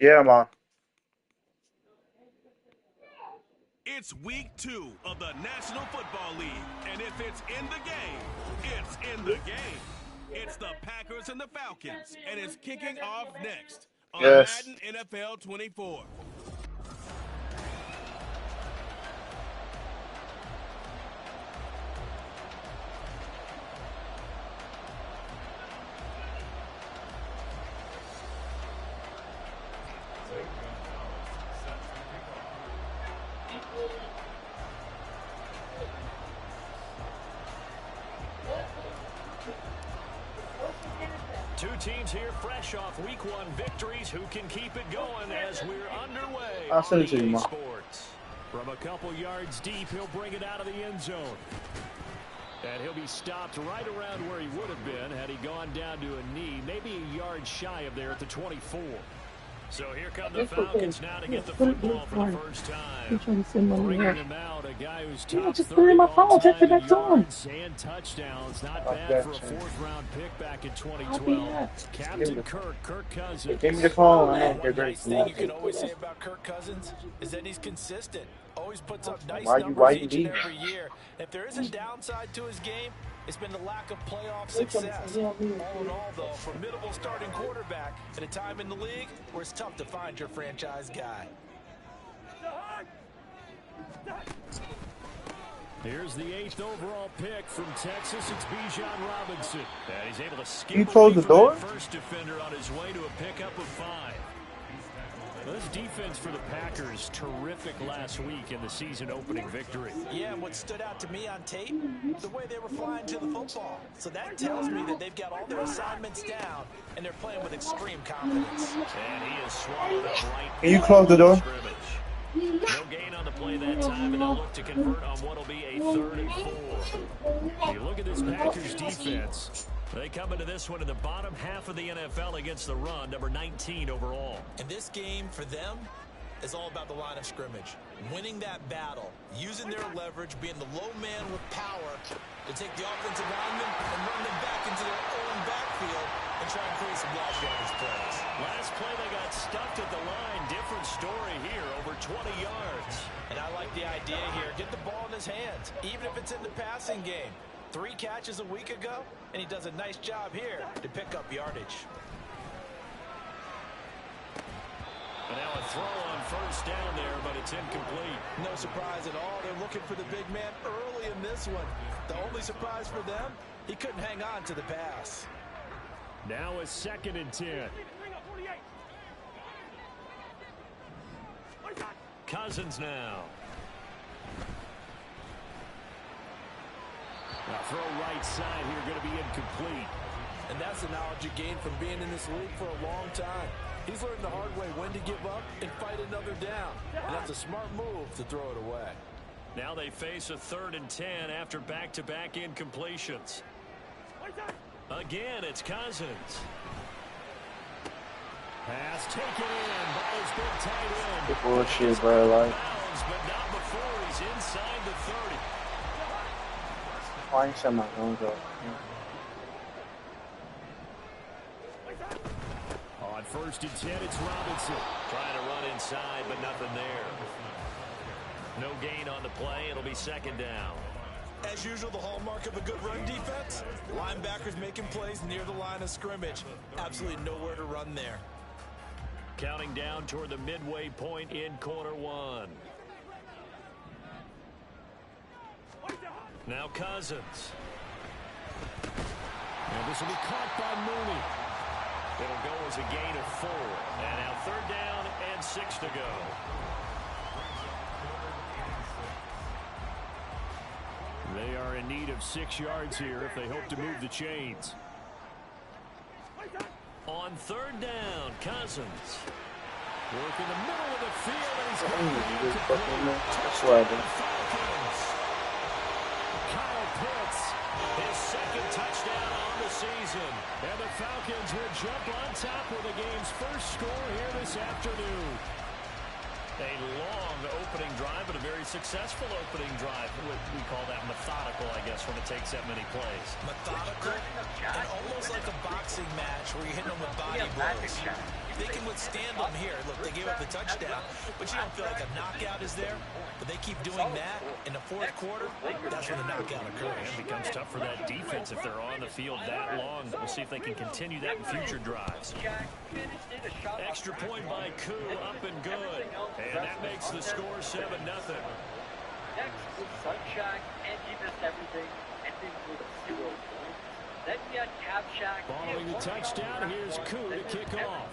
Yeah, man. It's week 2 of the National Football League, and if it's in the game, it's in the game. It's the Packers and the Falcons, and it's kicking off next on Yes. Madden NFL 24. Two teams here fresh off week 1 victories. Who can keep it going as we're underway I'll send it to you, on EA man. Sports. From a couple yards deep, he'll bring it out of the end zone. And he'll be stopped right around where he would have been had he gone down to a knee, maybe a yard shy of there at the 24. So here come the Falcons now to get the football for the first time. Bringing him out, a guy who's top 30 all-time in yards and touchdowns. Not bad for a 4th-round pick back in 2012. Captain Kirk Cousins. Give me the call. I know. One Get ready. nice thing you can always say about Kirk Cousins is that he's consistent. Always puts up nice Why you numbers white each and and every year. If there is a downside to his game, it's been the lack of playoff success. All in all, though, formidable starting quarterback at a time in the league where it's tough to find your franchise guy. Here's the 8th overall pick from Texas. It's Bijan Robinson. And he's able to skip You close the door? first defender on his way to a pickup of 5. This defense for the Packers, terrific last week in the season opening victory. Yeah, and what stood out to me on tape, the way they were flying to the football. So that tells me that they've got all their assignments down, and they're playing with extreme confidence. And he is swallowed up right. Can you close the door? Scrimmage. No gain on the play that time, and they'll look to convert on what will be a 3rd and 4. You look at this Packers defense. They come into this one in the bottom half of the NFL against the run, number 19 overall. And this game, for them, is all about the line of scrimmage. Winning that battle, using their leverage, being the low man with power to take the offensive linemen and run them back into their own backfield and try and create some large yardage plays. Last play, they got stuffed at the line. Different story here, over 20 yards. And I like the idea here. Get the ball in his hands, even if it's in the passing game. 3 catches a week ago, and he does a nice job here to pick up yardage. And now a throw on 1st down there, but it's incomplete. No surprise at all. They're looking for the big man early in this one. The only surprise for them, he couldn't hang on to the pass. Now a 2nd and 10. Cousins now. Now throw right side here, going to be incomplete. And that's the knowledge you gain from being in this league for a long time. He's learned the hard way when to give up and fight another down. And that's a smart move to throw it away. Now they face a 3rd and 10 after back-to-back incompletions. Again, it's Cousins. Pass taken in by his big tight end. The bullshit, bro. Like, But not before he's inside the 30. why you shut my phone up? On 1st and 10, it's Robinson. Trying to run inside, but nothing there. No gain on the play. It'll be 2nd down. As usual, the hallmark of a good run defense, linebackers making plays near the line of scrimmage. Absolutely nowhere to run there. Counting down toward the midway point in quarter 1. Now Cousins. And this will be caught by Mooney. It'll go as a gain of 4. And now 3rd down and 6 to go. They are in need of 6 yards here if they hope to move the chains. On 3rd down, Cousins. Work in the middle of the field, and he's got the Kyle Pitts, his 2nd touchdown on the season. And the Falcons will jump on top with the game's first score here this afternoon. A long opening drive, but a very successful opening drive. We call that methodical, I guess, when it takes that many plays. Methodical and almost like a boxing match where you're hitting them with body blows. if they can withstand them here, look, they gave up the touchdown, but you don't feel like a knockout is there. But they keep doing that in the fourth quarter, that's when the knockout occurs. It becomes tough for that defense if they're on the field that long. We'll see if they can continue that in future drives. Extra point by Koo, up and good. And that makes the score 7-0. Next was Sunshine, and he missed everything, ending with 0 points. Then we had Cab Shack. Following the touchdown, here's Koo to kick off.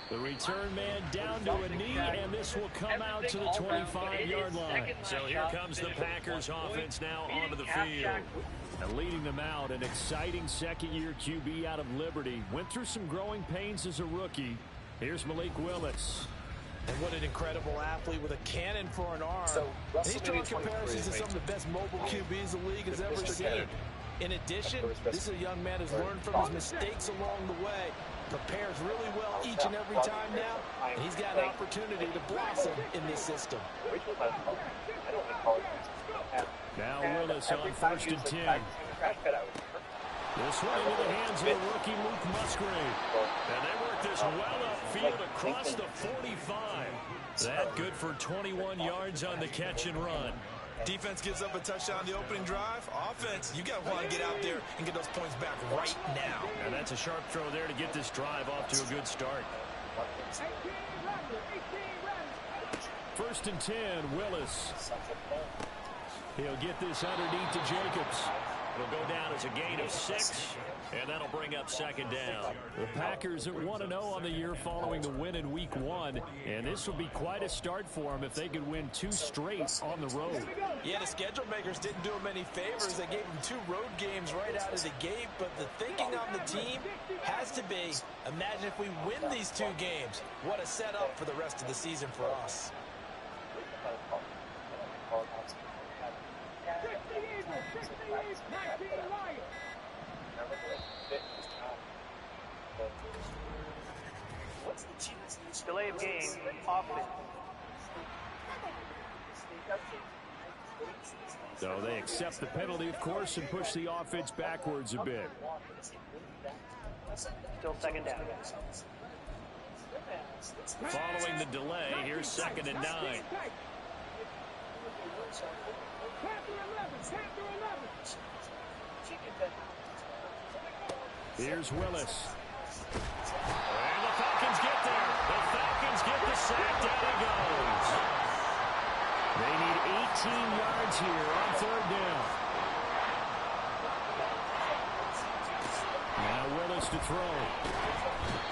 The return man down to a knee, and this will come out to the 25-yard line. So here comes the Packers offense now onto the field. And leading them out, an exciting second-year QB out of Liberty. Went through some growing pains as a rookie. Here's Malik Willis. And what an incredible athlete with a cannon for an arm. And he's drawing comparisons to some of the best mobile QBs the league has ever seen. In addition, this is a young man who's learned from his mistakes along the way. Prepares really well each and every time now, and he's got an opportunity to blossom in this system. Now Willis on 1st and 10. This one into the hands of the rookie Luke Musgrave. And they work this well upfield across the 45. That good for 21 yards on the catch and run. Defense gives up a touchdown on the opening drive. Offense, you got to want to get out there and get those points back right now. And that's a sharp throw there to get this drive off to a good start. 1st and 10, Willis. He'll get this underneath to Jacobs. It'll go down as a gain of 6, and that'll bring up 2nd down. The Packers at 1-0 on the year following the win in Week 1, and this would be quite a start for them if they could win 2 straight on the road. Yeah, the schedule makers didn't do them any favors. They gave them 2 road games right out of the gate, but the thinking on the team has to be, imagine if we win these 2 games. What a setup for the rest of the season for us. Delay of game, offense. So they accept the penalty, of course, and push the offense backwards a bit. Still 2nd down. Following the delay, here's 2nd and 9. Here's Willis. And the Falcons get there. The Falcons get the sack. Down he goes. They need 18 yards here on 3rd down. Now Willis to throw.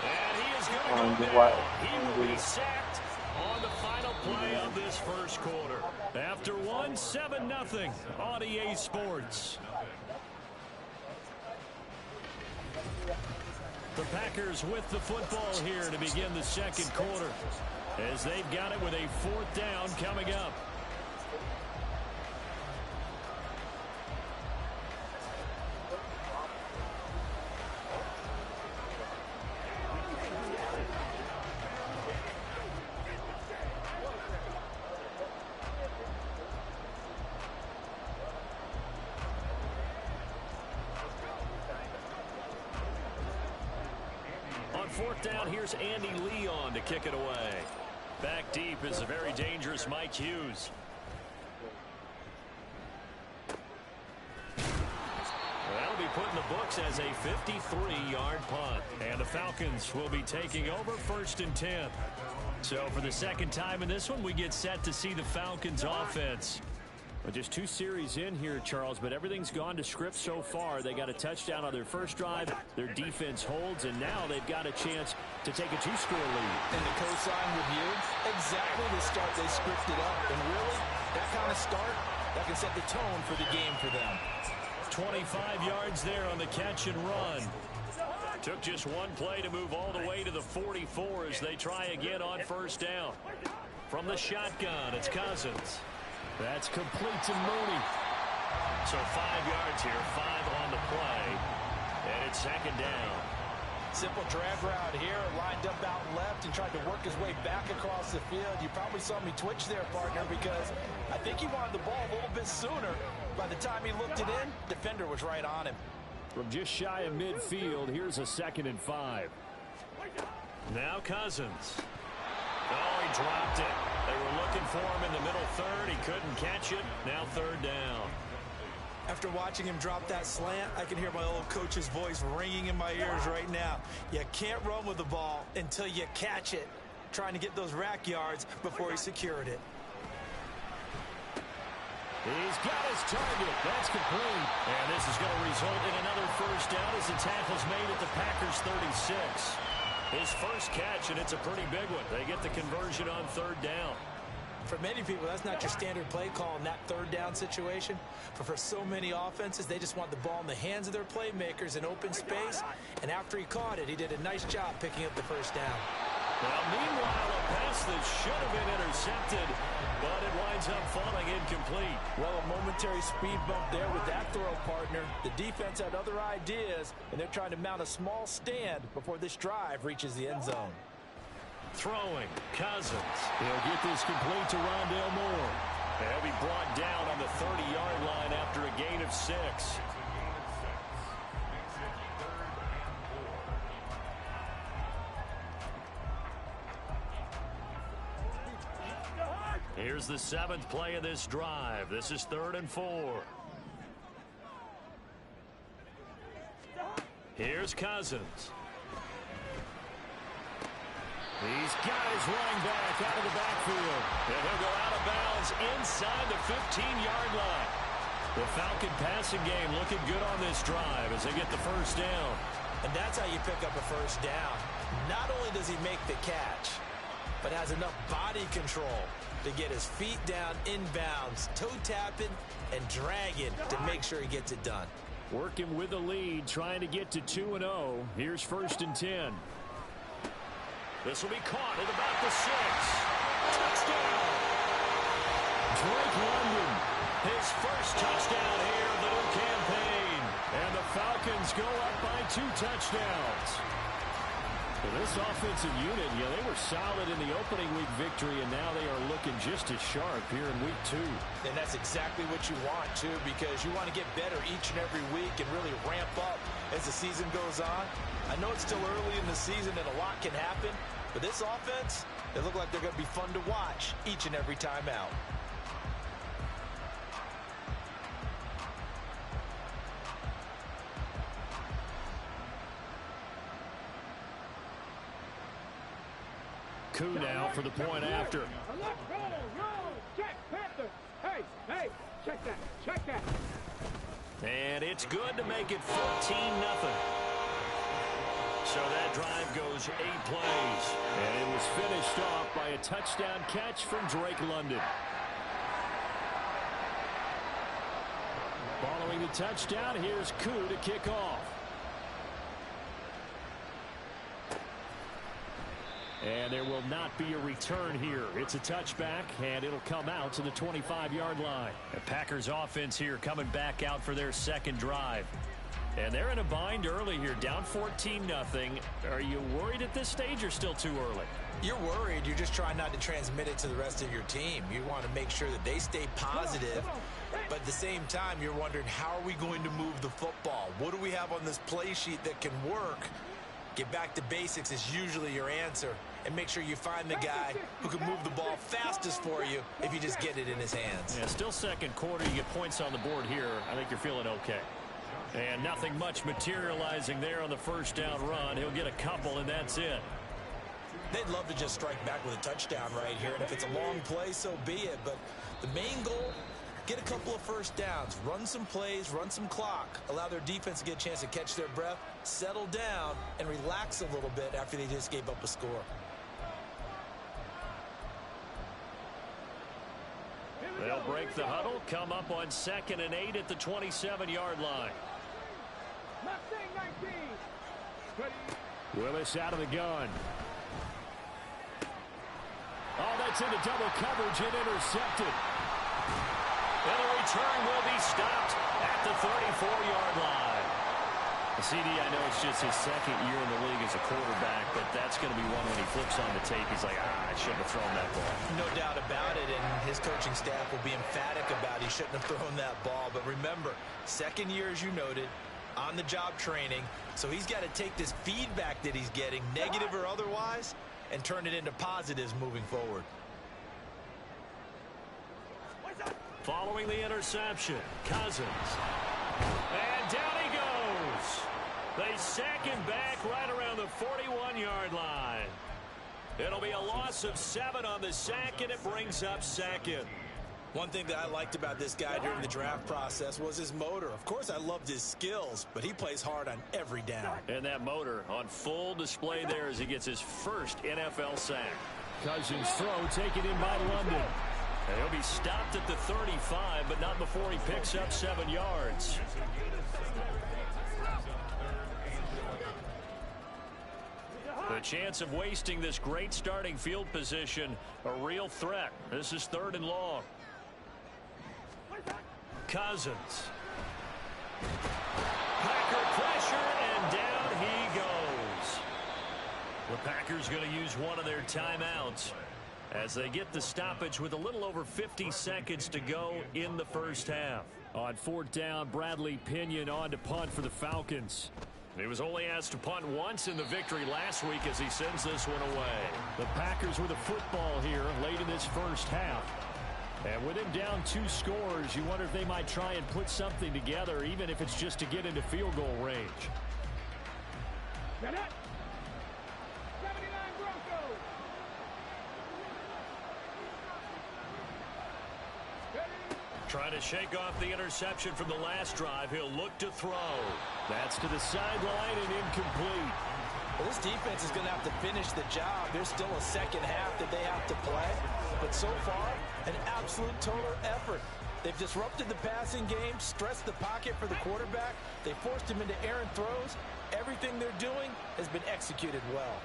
And he is going to go down. He will be sacked on the final play of this 1st quarter. After 1, 7-0 on EA Sports. The Packers with the football here to begin the 2nd quarter, as they've got it with a 4th down coming up. On 4th down, here's Andy Leon to kick it away. Back deep is a very dangerous Mike Hughes. That'll be put in the books as a 53-yard punt. And the Falcons will be taking over 1st and 10. So for the 2nd time in this one, we get set to see the Falcons offense. Well, just 2 series in here, Charles, but everything's gone to script so far. They got a touchdown on their 1st drive. Their defense holds, and now they've got a chance to take a 2-score lead. And to co-sign with you, exactly the start they scripted up. And really, that kind of start, that can set the tone for the game for them. 25 yards there on the catch and run. Took just 1 play to move all the way to the 44 as they try again on 1st down. From the shotgun, it's Cousins. That's complete to Mooney. So 5 yards here, 5 on the play. And it's 2nd down. Simple drag route here, lined up out left and tried to work his way back across the field. You probably saw me twitch there, partner, because I think he wanted the ball a little bit sooner. By the time he looked it in, defender was right on him. From just shy of midfield, here's a 2nd and 5. Now Cousins. Oh, he dropped it. They were looking for him in the middle third. He couldn't catch it. Now 3rd down. After watching him drop that slant, I can hear my old coach's voice ringing in my ears right now. You can't run with the ball until you catch it. Trying to get those rack yards before he secured it. He's got his target. That's complete. And this is going to result in another 1st down as the tackle's made at the Packers 36. His first catch, and it's a pretty big one. They get the conversion on 3rd down. For many people, that's not your standard play call in that 3rd down situation. But for so many offenses, they just want the ball in the hands of their playmakers in open space. And after he caught it, he did a nice job picking up the 1st down. Well, meanwhile, a pass that should have been intercepted, but it winds up falling incomplete. Well, a momentary speed bump there with that throw, partner. The defense had other ideas, and they're trying to mount a small stand before this drive reaches the end zone. Throwing, Cousins. He'll get this complete to Rondale Moore. He'll be brought down on the 30-yard line after a gain of 6. Here's the 7th play of this drive. This is 3rd and 4. Here's Cousins. He's got his running back out of the backfield. And he'll go out of bounds inside the 15-yard line. The Falcon passing game looking good on this drive as they get the 1st down. And that's how you pick up a 1st down. Not only does he make the catch, but has enough body control to get his feet down inbounds, toe tapping and dragging to make sure he gets it done. Working with the lead, trying to get to 2-0. Here's 1st and 10. This will be caught at about the 6. Touchdown! Drake London, his first touchdown here of the new campaign. And the Falcons go up by 2 touchdowns. Well, this offensive unit, they were solid in the opening week victory, and now they are looking just as sharp here in week 2. And that's exactly what you want, too, because you want to get better each and every week and really ramp up as the season goes on. I know it's still early in the season and a lot can happen, but this offense, they look like they're going to be fun to watch each and every time out. Coup now for the point after. Check, Panther. Hey, check that. And it's good to make it 14-0. So that drive goes 8 plays. And it was finished off by a touchdown catch from Drake London. Following the touchdown, here's Coup to kick off. And there will not be a return here. It's a touchback, and it'll come out to the 25-yard line. The Packers offense here coming back out for their 2nd drive. And they're in a bind early here, down 14-0. Are you worried at this stage or still too early? You're worried. You're just trying not to transmit it to the rest of your team. You want to make sure that they stay positive. But at the same time, you're wondering, how are we going to move the football? What do we have on this play sheet that can work? Get back to basics is usually your answer. And make sure you find the guy who can move the ball fastest for you if you just get it in his hands. Yeah, still 2nd quarter. You get points on the board here. I think you're feeling okay. And nothing much materializing there on the 1st down run. He'll get a couple, and that's it. They'd love to just strike back with a touchdown right here. And if it's a long play, so be it. But the main goal, get a couple of 1st downs. Run some plays, run some clock. Allow their defense to get a chance to catch their breath, settle down, and relax a little bit after they just gave up a score. They'll break the huddle, come up on 2nd and 8 at the 27-yard line. Willis out of the gun. Oh, that's into double coverage and intercepted. And the return will be stopped at the 34-yard line. CD, I know it's just his 2nd year in the league as a quarterback, but that's going to be one when he flips on the tape. He's like, I shouldn't have thrown that ball. No doubt about it, and his coaching staff will be emphatic about he shouldn't have thrown that ball. But remember, 2nd year, as you noted, on-the-job training, so he's got to take this feedback that he's getting, negative or otherwise, and turn it into positives moving forward. Following the interception, Cousins. And down he goes. They sack him back right around the 41-yard line. It'll be a loss of 7 on the sack, and it brings up second. One thing that I liked about this guy during the draft process was his motor. Of course, I loved his skills, but he plays hard on every down. And that motor on full display there as he gets his first NFL sack. Cousins' throw taken in by London. And he'll be stopped at the 35, but not before he picks up 7 yards. The chance of wasting this great starting field position, a real threat. This is 3rd and long. Cousins. Packer pressure, and down he goes. The Packers going to use one of their timeouts as they get the stoppage with a little over 50 seconds to go in the first half. On 4th down, Bradley Pinion on to punt for the Falcons. He was only asked to punt once in the victory last week as he sends this one away. The Packers with a football here late in this first half. And with him down 2 scores, you wonder if they might try and put something together, even if it's just to get into field goal range. Get it? 79 Broncos. Trying to shake off the interception from the last drive. He'll look to throw. That's to the sideline and incomplete. Well, this defense is going to have to finish the job. There's still a second half that they have to play. But so far, an absolute total effort. They've disrupted the passing game, stressed the pocket for the quarterback. They forced him into errant throws. Everything they're doing has been executed well.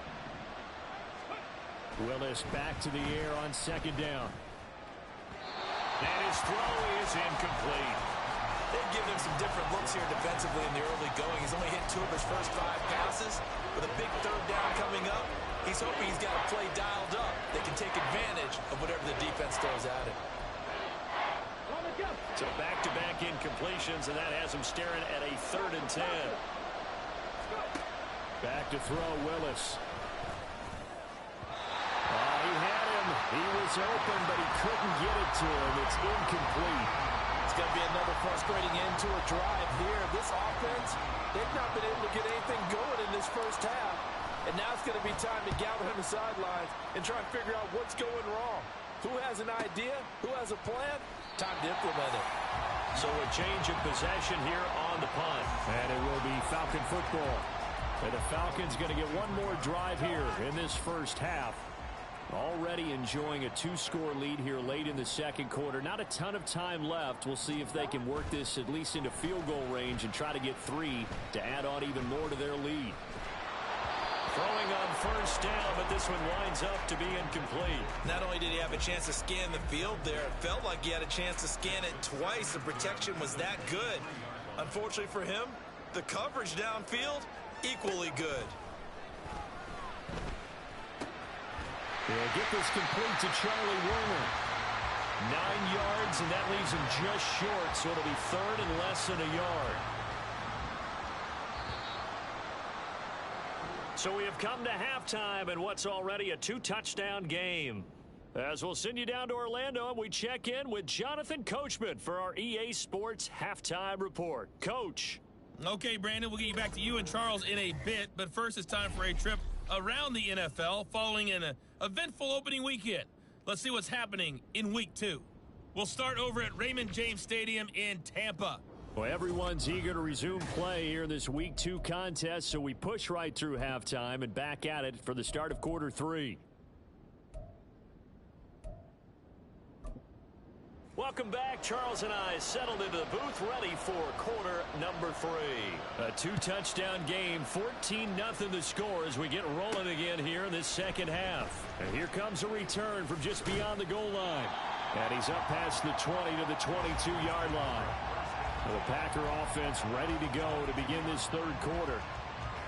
Willis back to the air on 2nd down. And his throw is incomplete. They've given him some different looks here defensively in the early going. He's only hit 2 of his first 5 passes. With a big 3rd down coming up, he's hoping he's got a play dialed up that can take advantage of whatever the defense throws at him. So back-to-back incompletions, and that has him staring at a 3rd and 10. Back to throw, Willis. He had him. He was open, but he couldn't get it to him. It's incomplete. It's going to be another frustrating end to a drive here. This offense, they've not been able to get anything going in this first half. And now it's going to be time to gather on the sidelines and try and figure out what's going wrong. Who has an idea? Who has a plan? Time to implement it. So a change of possession here on the punt. And it will be Falcon football. And the Falcons going to get one more drive here in this first half. Already enjoying a 2-score lead here late in the second quarter. Not a ton of time left. We'll see if they can work this at least into field goal range and try to get 3 to add on even more to their lead. Throwing on 1st down, but this one winds up to be incomplete. Not only did he have a chance to scan the field there, it felt like he had a chance to scan it twice. The protection was that good. Unfortunately for him, the coverage downfield, equally good. They'll get this complete to Charlie Warner. 9 yards, and that leaves him just short, so it'll be 3rd and less than a yard. So we have come to halftime in what's already a 2-touchdown game. As we'll send you down to Orlando, and we check in with Jonathan Coachman for our EA Sports Halftime Report. Coach. Okay, Brandon, we'll get you back to you and Charles in a bit, but first it's time for a trip around the NFL following an eventful opening weekend. Let's see what's happening in Week 2. We'll start over at Raymond James Stadium in Tampa. Well, everyone's eager to resume play here in this Week 2 contest, so we push right through halftime and back at it for the start of quarter 3. Welcome back. Charles and I settled into the booth ready for quarter number 3. A 2-touchdown game, 14-0 the score as we get rolling again here in this second half. And here comes a return from just beyond the goal line. And he's up past the 20 to the 22-yard line. The Packer offense ready to go to begin this third quarter.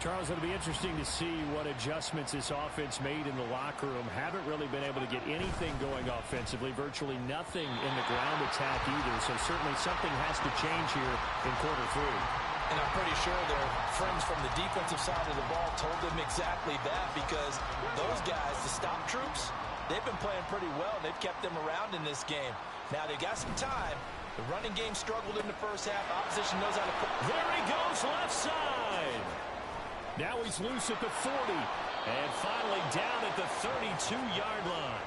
Charles, it'll be interesting to see what adjustments this offense made in the locker room. Haven't really been able to get anything going offensively, virtually nothing in the ground attack either. So certainly something has to change here in quarter 3. And I'm pretty sure their friends from the defensive side of the ball told them exactly that, because those guys, the stop troops, they've been playing pretty well, and they've kept them around in this game. Now, they got some time. The running game struggled in the first half. Opposition knows how to put. There he goes, left side. Now he's loose at the 40. And finally down at the 32-yard line.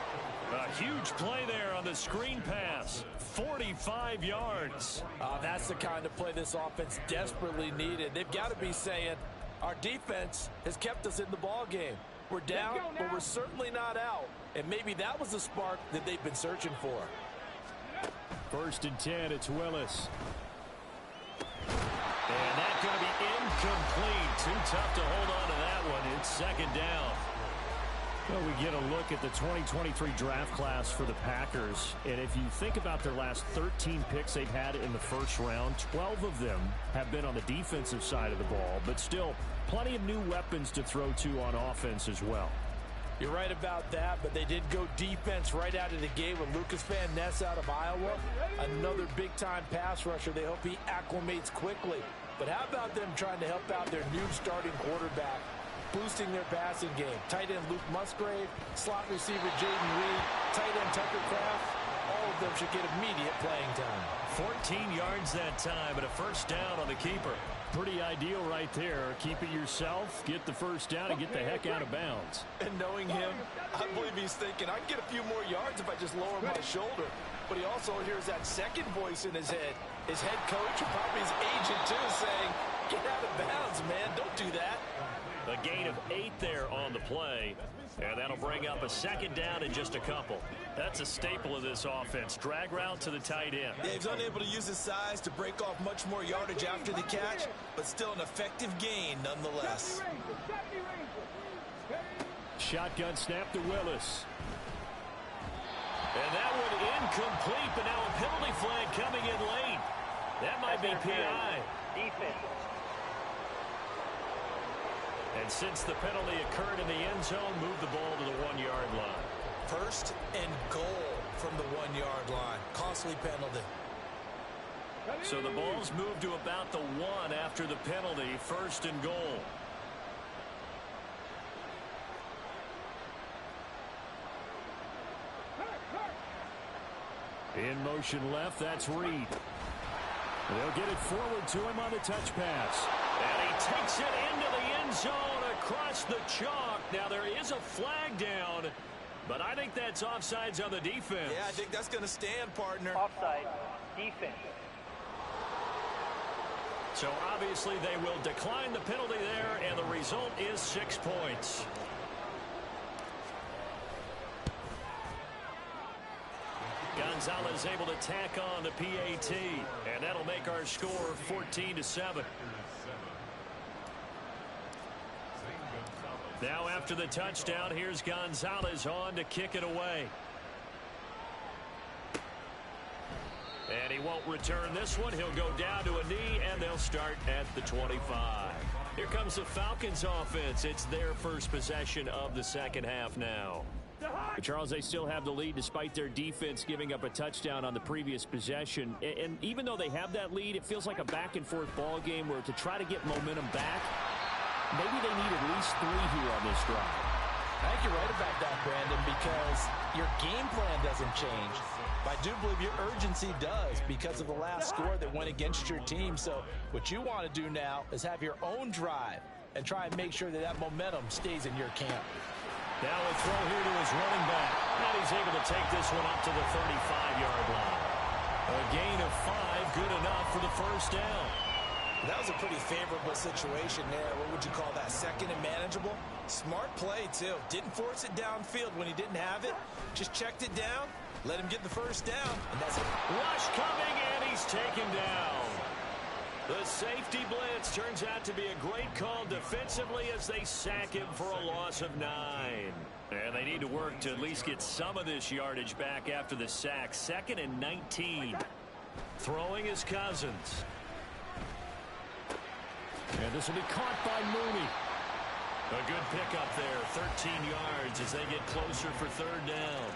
A huge play there on the screen pass. 45 yards. That's the kind of play this offense desperately needed. They've got to be saying, our defense has kept us in the ball game. We're down, but we're certainly not out. And maybe that was the spark that they've been searching for. 1st and 10, it's Willis. And that's going to be incomplete. Too tough to hold on to that one. It's 2nd down. Well, we get a look at the 2023 draft class for the Packers. And if you think about their last 13 picks they've had in the first round, 12 of them have been on the defensive side of the ball. But still, plenty of new weapons to throw to on offense as well. You're right about that, but they did go defense right out of the gate with Lucas Van Ness out of Iowa. Another big-time pass rusher. They hope he acclimates quickly. But how about them trying to help out their new starting quarterback, boosting their passing game? Tight end Luke Musgrave, slot receiver Jaden Reed, tight end Tucker Kraft. All of them should get immediate playing time. 14 yards that time and a 1st down on the keeper. Pretty ideal right there. Keep it yourself, get the 1st down, and get the heck out of bounds. And knowing him, I believe he's thinking, I can get a few more yards if I just lower my shoulder. But he also hears that second voice in his head. His head coach, and probably his agent too, saying, get out of bounds, man. Don't do that. A gain of 8 there on the play. And that'll bring up a 2nd down in just a couple. That's a staple of this offense. Drag route to the tight end. Yeah, he's unable to use his size to break off much more yardage after the catch, but still an effective gain nonetheless. Shotgun snap to Willis. And that one incomplete, but now a penalty flag coming in late. That might be PI. Defense. And since the penalty occurred in the end zone, move the ball to the 1-yard line. 1st and goal from the 1-yard line. Costly penalty. So the ball's moved to about the 1 after the penalty. 1st and goal. In motion left, that's Reed. They'll get it forward to him on the touch pass. And he takes it into the end zone across the chalk. Now there is a flag down, but I think that's offsides on the defense. Yeah, I think that's going to stand, partner. Offside. Defense. So obviously they will decline the penalty there, and the result is 6 points. Gonzalez able to tack on the PAT, and that'll make our score 14-7. Now after the touchdown, here's Gonzalez on to kick it away. And he won't return this one. He'll go down to a knee, and they'll start at the 25. Here comes the Falcons offense. It's their first possession of the 2nd half now. Charles, they still have the lead despite their defense giving up a touchdown on the previous possession. And even though they have that lead, it feels like a back-and-forth ball game where to try to get momentum back, maybe they need at least 3 here on this drive. I think you're right about that, Brandon, because your game plan doesn't change. But I do believe your urgency does because of the last score that went against your team. So what you want to do now is have your own drive and try and make sure that that momentum stays in your camp. Now a throw here to his running back. And he's able to take this one up to the 35-yard line. A gain of 5, good enough for the 1st down. That was a pretty favorable situation there. What would you call that? 2nd and manageable? Smart play, too. Didn't force it downfield when he didn't have it. Just checked it down, let him get the 1st down, and that's it. Rush coming, and he's taken down. The safety blitz turns out to be a great call defensively as they sack him for a loss of 9. And they need to work to at least get some of this yardage back after the sack. 2nd and 19. Throwing is Cousins. And this will be caught by Mooney. A good pickup there, 13 yards as they get closer for 3rd down.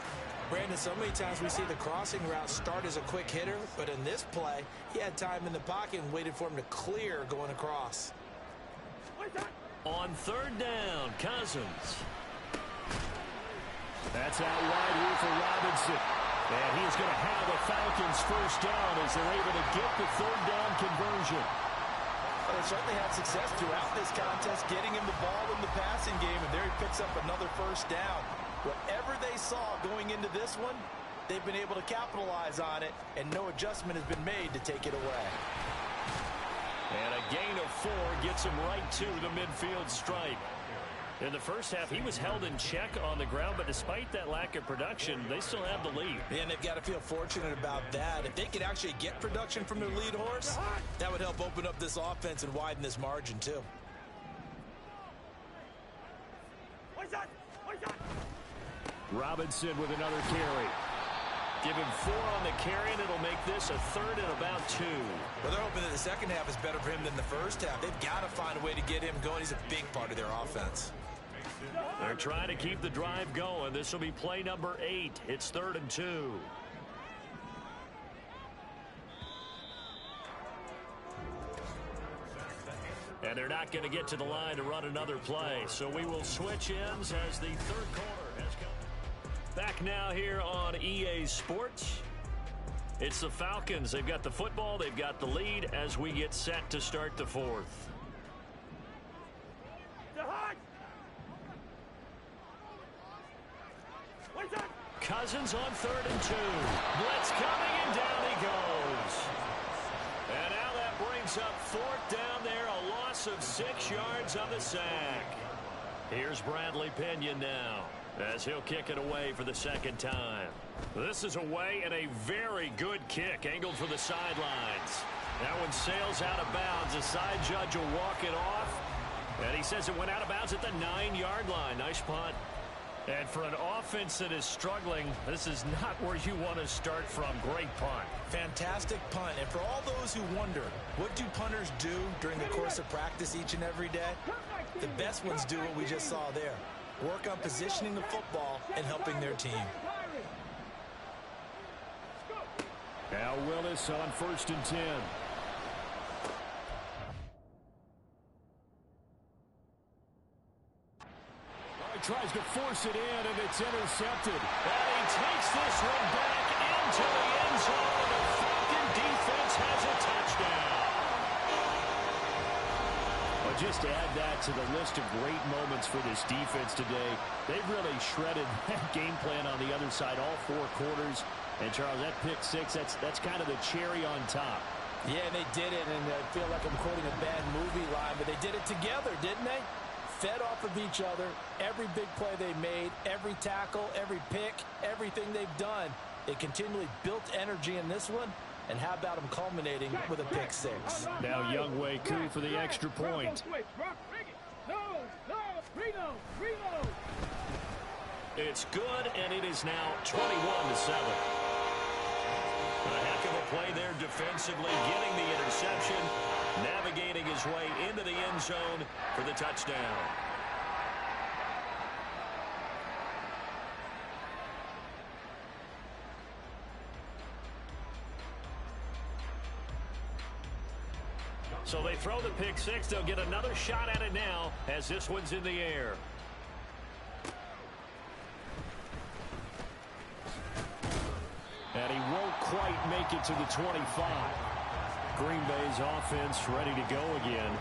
Brandon, so many times we see the crossing route start as a quick hitter, but in this play, he had time in the pocket and waited for him to clear going across. On third down, Cousins. That's out wide here for Robinson. And he is going to have the Falcons first down as they're able to get the third down conversion. Well, they certainly had success throughout this contest, getting him the ball in the passing game, and there he picks up another first down. Whatever they saw going into this one, they've been able to capitalize on it, and no adjustment has been made to take it away. And a gain of 4 gets him right to the midfield stripe. In the first half, he was held in check on the ground, but despite that lack of production, they still have the lead. And they've got to feel fortunate about that. If they could actually get production from their lead horse, that would help open up this offense and widen this margin, too. Robinson with another carry. Give him 4 on the carry, and it'll make this a third and about 2. Well, they're hoping that the second half is better for him than the first half. They've got to find a way to get him going. He's a big part of their offense. They're trying to keep the drive going. This will be play number 8. It's 3rd and 2. And they're not going to get to the line to run another play. So we will switch ends as the third quarter has come. Back now here on EA Sports. It's the Falcons. They've got the football. They've got the lead as we get set to start the fourth. Cousins on 3rd and 2. Blitz coming, and down he goes. And now that brings up 4th down there. A loss of 6 yards on the sack. Here's Bradley Pinion now, as he'll kick it away for the second time. This is away, and a very good kick angled for the sidelines. That one sails out of bounds. The side judge will walk it off, and he says it went out of bounds at the 9-yard line. Nice punt. And for an offense that is struggling, this is not where you want to start from. Great punt. Fantastic punt. And for all those who wonder, what do punters do during the course of practice each and every day? The best ones do what we just saw there. Work on positioning the football and helping their team. Now Willis on 1st and 10. He tries to force it in, and it's intercepted. And he takes this one back into the end zone. The Falcon defense has a touchdown. Well, just to add that to the list of great moments for this defense today, they've really shredded that game plan on the other side all 4 quarters. And, Charles, that pick 6, that's kind of the cherry on top. Yeah, and they did it, and I feel like I'm quoting a bad movie line, but they did it together, didn't they? Fed off of each other, every big play they made, every tackle, every pick, everything they've done. They continually built energy in this one, and how about them culminating with a pick 6? Now Younghoe Koo for the extra point. It's good, and it is now 21-7. A heck of a play there defensively, getting the interception, navigating his way into the end zone for the touchdown. So they throw the pick 6. They'll get another shot at it now as this one's in the air. And he won't quite make it to the 25. Green Bay's offense ready to go again.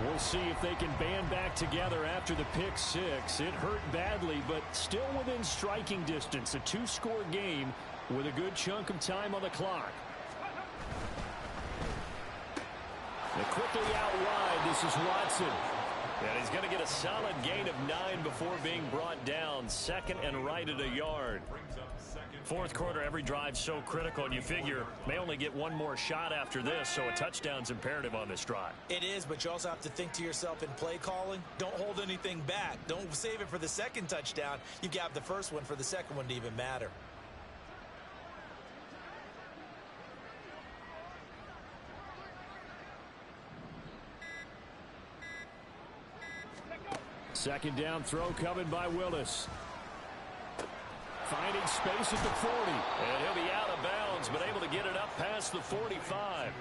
We'll see if they can band back together after the pick 6. It hurt badly, but still within striking distance. A 2-score game with a good chunk of time on the clock. And quickly out wide, this is Watson. And he's going to get a solid gain of 9 before being brought down. 2nd and right at a yard. 4th quarter, every drive so critical, and you figure may only get one more shot after this, so a touchdown's imperative on this drive. It is, but you also have to think to yourself in play calling, don't hold anything back. Don't save it for the second touchdown. You've got the first one for the second one to even matter. Second down throw coming by Willis. Finding space at the 40. And he'll be out of bounds, but able to get it up past the 45.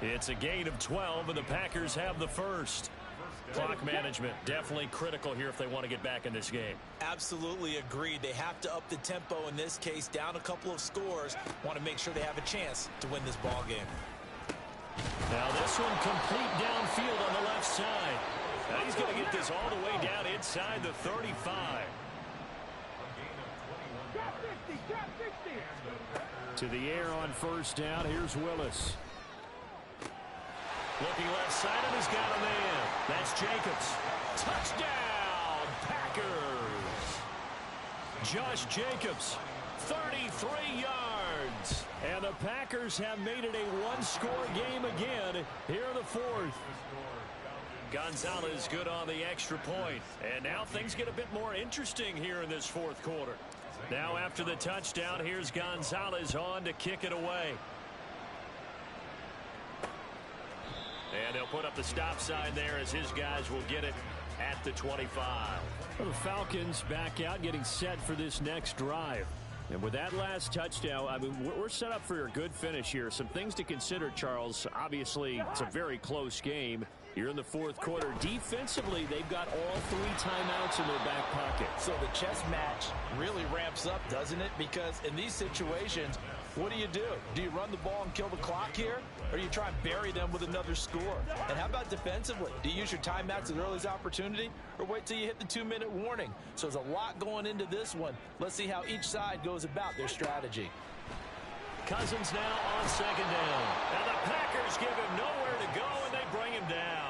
It's a gain of 12, and the Packers have the first. Clock management definitely critical here if they want to get back in this game. Absolutely agreed. They have to up the tempo in this case, down a couple of scores. Want to make sure they have a chance to win this ball game. Now this one complete downfield on the left side. Now he's going to get this all the way down inside the 35. To the air on first down. Here's Willis. Looking left side, and he's got a man. That's Jacobs. Touchdown, Packers. Josh Jacobs, 33 yards. And the Packers have made it a one-score game again here in the fourth. Gonzalez good on the extra point. And now things get a bit more interesting here in this fourth quarter. Now after the touchdown, here's Gonzalez on to kick it away. And they'll put up the stop sign there as his guys will get it at the 25. Well, the Falcons back out getting set for this next drive. And with that last touchdown, I mean, we're set up for a good finish here. Some things to consider, Charles. Obviously, it's a very close game. You're in the fourth quarter. Defensively, they've got all 3 timeouts in their back pocket. So the chess match really ramps up, doesn't it? Because in these situations, what do? Do you run the ball and kill the clock here? Or do you try and bury them with another score? And how about defensively? Do you use your timeouts at earliest opportunity? Or wait till you hit the 2-minute warning? So there's a lot going into this one. Let's see how each side goes about their strategy. Cousins now on second down. And the Packers give him nowhere to go, and they bring him down.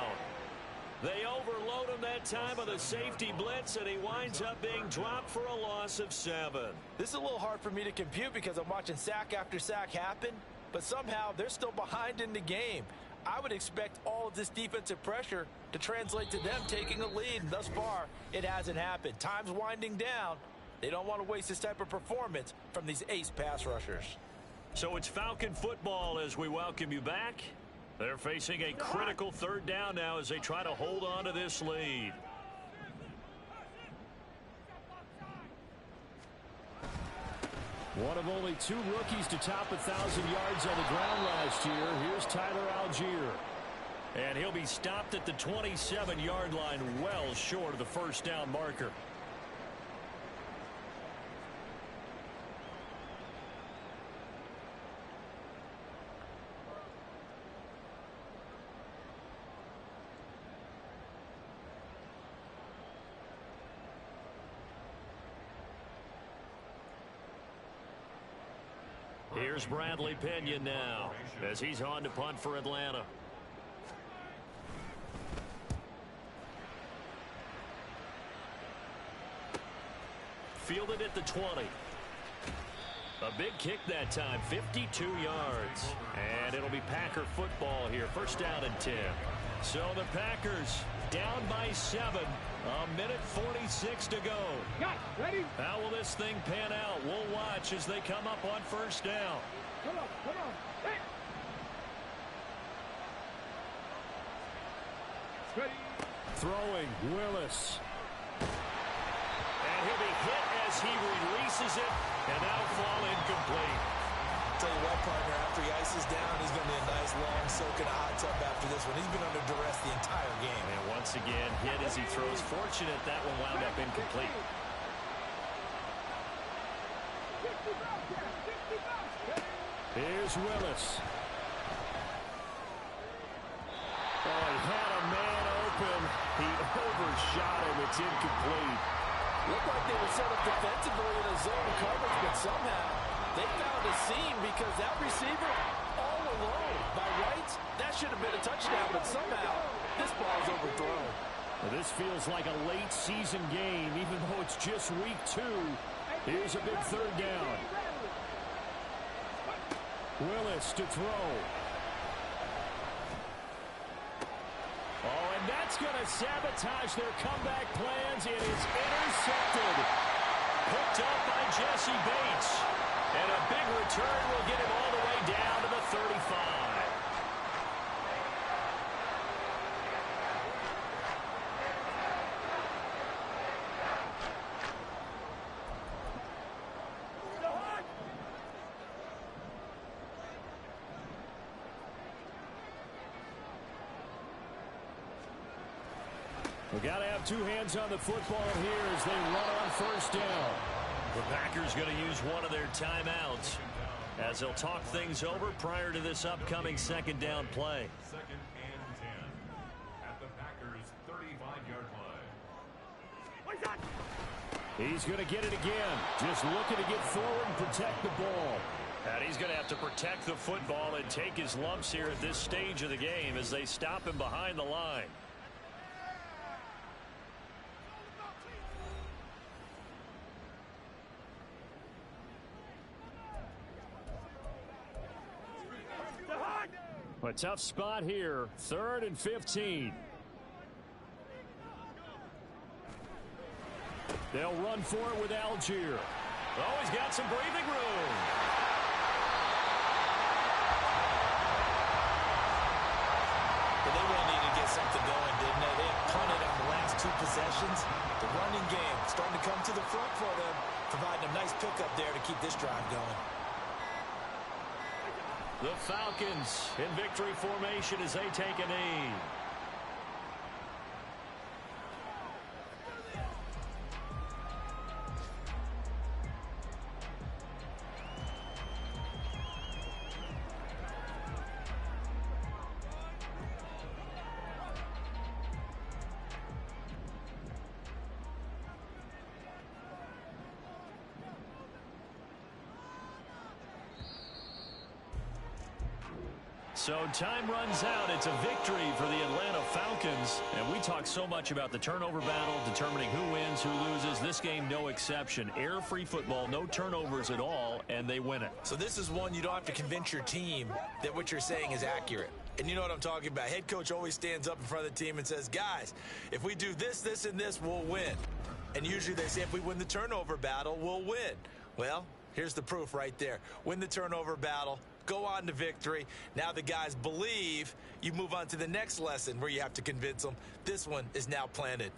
They overload him that time with a safety blitz, and he winds up being dropped for a loss of 7. This is a little hard for me to compute because I'm watching sack after sack happen, but somehow they're still behind in the game. I would expect all of this defensive pressure to translate to them taking a lead, and thus far, it hasn't happened. Time's winding down. They don't want to waste this type of performance from these ace pass rushers. So it's Falcon football as we welcome you back. They're facing a critical third down now as they try to hold on to this lead. One of only 2 rookies to top 1,000 yards on the ground last year. Here's Tyler Algier. And he'll be stopped at the 27-yard line, well short of the first down marker. Here's Bradley Pinion now as he's on to punt for Atlanta. Fielded at the 20. A big kick that time, 52 yards. And it'll be Packer football here, first down and 10. So the Packers down by 7. A minute 46 to go. Ready? How will this thing pan out? We'll watch as they come up on first down. Come on. Hey. Ready? Throwing, Willis. And he'll be hit as he releases it, and that'll fall incomplete. Tell you what, partner, after he ices down, he's going to be a nice long soak in a hot tub after this one. He's been under duress the entire game. And once again, hit as he throws. Fortunate that one wound up incomplete. Here's Willis. Oh, he had a man open. He overshot him. It's incomplete. Looked like they were set up defensively in a zone coverage, but somehow they found a seam because that receiver all alone. By rights, that should have been a touchdown, but somehow this ball's overthrown. Well, this feels like a late season game, even though it's just week 2. Here's a big third down. Willis to throw. Oh, and that's going to sabotage their comeback plans. It is intercepted. Picked up by Jesse Bates. And a big return will get him all the way down to the 35. We got to have two hands on the football here as they run on first down. The Packers going to use one of their timeouts as they'll talk things over prior to this upcoming second down play. 2nd and 10 at the Packers' 35-yard line. He's going to get it again. Just looking to get forward and protect the ball. And he's going to have to protect the football and take his lumps here at this stage of the game as they stop him behind the line. A tough spot here. 3rd and 15. They'll run for it with Algier. Oh, he's got some breathing room. But they really needed to get something going, didn't they? They had punted on the last 2 possessions. The running game starting to come to the front for them, providing a nice pickup there to keep this drive going. The Falcons in victory formation as they take a knee. So time runs out. It's a victory for the Atlanta Falcons. And we talk so much about the turnover battle, determining who wins, who loses. This game, no exception. Error-free football, no turnovers at all, and they win it. So this is one you don't have to convince your team that what you're saying is accurate. And you know what I'm talking about. Head coach always stands up in front of the team and says, guys, if we do this, this, and this, we'll win. And usually they say if we win the turnover battle, we'll win. Well, here's the proof right there. Win the turnover battle. Go on to victory. Now the guys believe. You move on to the next lesson where you have to convince them. This one is now planted.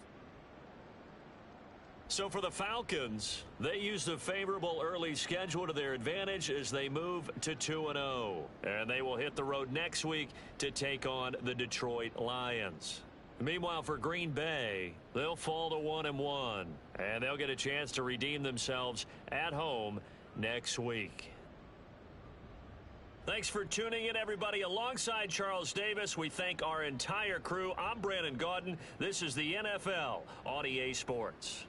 So for the Falcons, they use the favorable early schedule to their advantage as they move to 2-0. And they will hit the road next week to take on the Detroit Lions. Meanwhile, for Green Bay, they'll fall to 1-1. And they'll get a chance to redeem themselves at home next week. Thanks for tuning in, everybody. Alongside Charles Davis, we thank our entire crew. I'm Brandon Gaudin. This is the NFL on EA Sports.